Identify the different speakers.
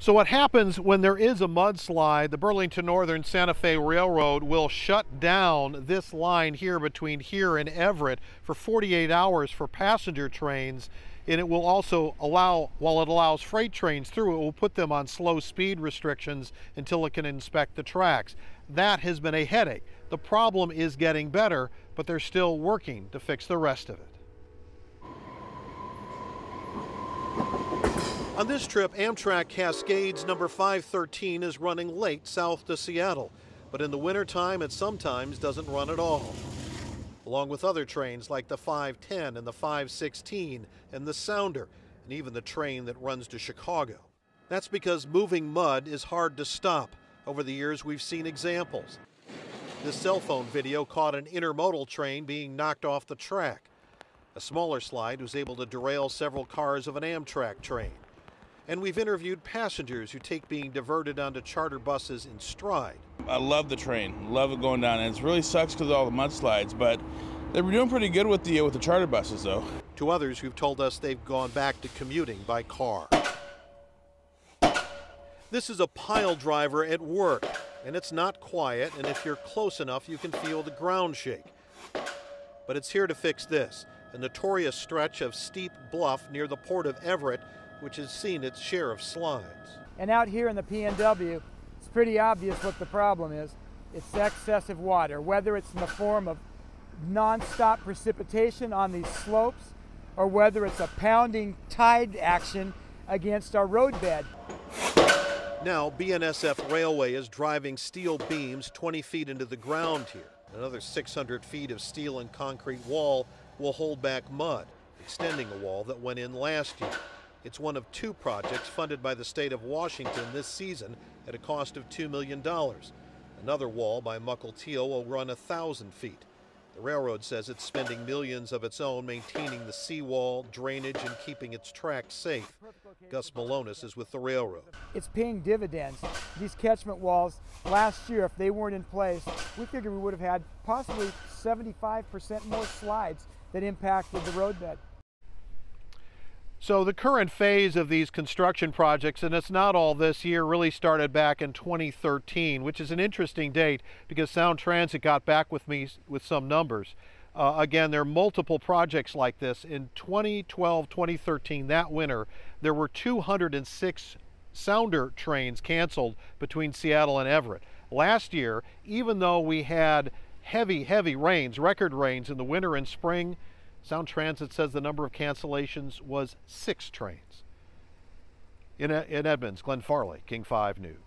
Speaker 1: So what happens when there is a mudslide, the Burlington Northern Santa Fe Railroad will shut down this line here between here and Everett for 48 hours for passenger trains, and it will also allow, while it allows freight trains through, it will put them on slow speed restrictions until it can inspect the tracks. That has been a headache. The problem is getting better, but they're still working to fix the rest of it. On this trip, Amtrak Cascades number 513 is running late south to Seattle, but in the wintertime it sometimes doesn't run at all. Along with other trains like the 510 and the 516 and the Sounder, and even the train that runs to Chicago. That's because moving mud is hard to stop. Over the years we've seen examples. This cell phone video caught an intermodal train being knocked off the track. A smaller slide was able to derail several cars of an Amtrak train. And we've interviewed passengers who take being diverted onto charter buses in stride.
Speaker 2: I love the train, love it going down, and it really sucks because of all the mudslides, but they were doing pretty good with the charter buses, though.
Speaker 1: To others who've told us they've gone back to commuting by car. This is a pile driver at work, and it's not quiet, and if you're close enough, you can feel the ground shake. But it's here to fix this, a notorious stretch of steep bluff near the port of Everett, which has seen its share of slides.
Speaker 3: And out here in the PNW, it's pretty obvious what the problem is. It's excessive water, whether it's in the form of non-stop precipitation on these slopes, or whether it's a pounding tide action against our roadbed.
Speaker 1: Now, BNSF Railway is driving steel beams 20 feet into the ground here. Another 600 feet of steel and concrete wall will hold back mud, extending a wall that went in last year. It's one of two projects funded by the state of Washington this season at a cost of $2 million. Another wall by Muckle Teal will run 1,000 feet. The railroad says it's spending millions of its own maintaining the seawall, drainage, and keeping its tracks safe. Gus Malonis is with the railroad.
Speaker 3: It's paying dividends. These catchment walls, last year, if they weren't in place, we figured we would have had possibly 75% more slides that impacted the roadbed.
Speaker 1: So the current phase of these construction projects, and it's not all this year, really started back in 2013, which is an interesting date because Sound Transit got back with me with some numbers. Again, there are multiple projects like this. In 2012, 2013, that winter, there were 206 Sounder trains canceled between Seattle and Everett. Last year, even though we had heavy rains, record rains in the winter and spring, Sound Transit says the number of cancellations was 6 trains. In Edmonds, Glenn Farley, King 5 News.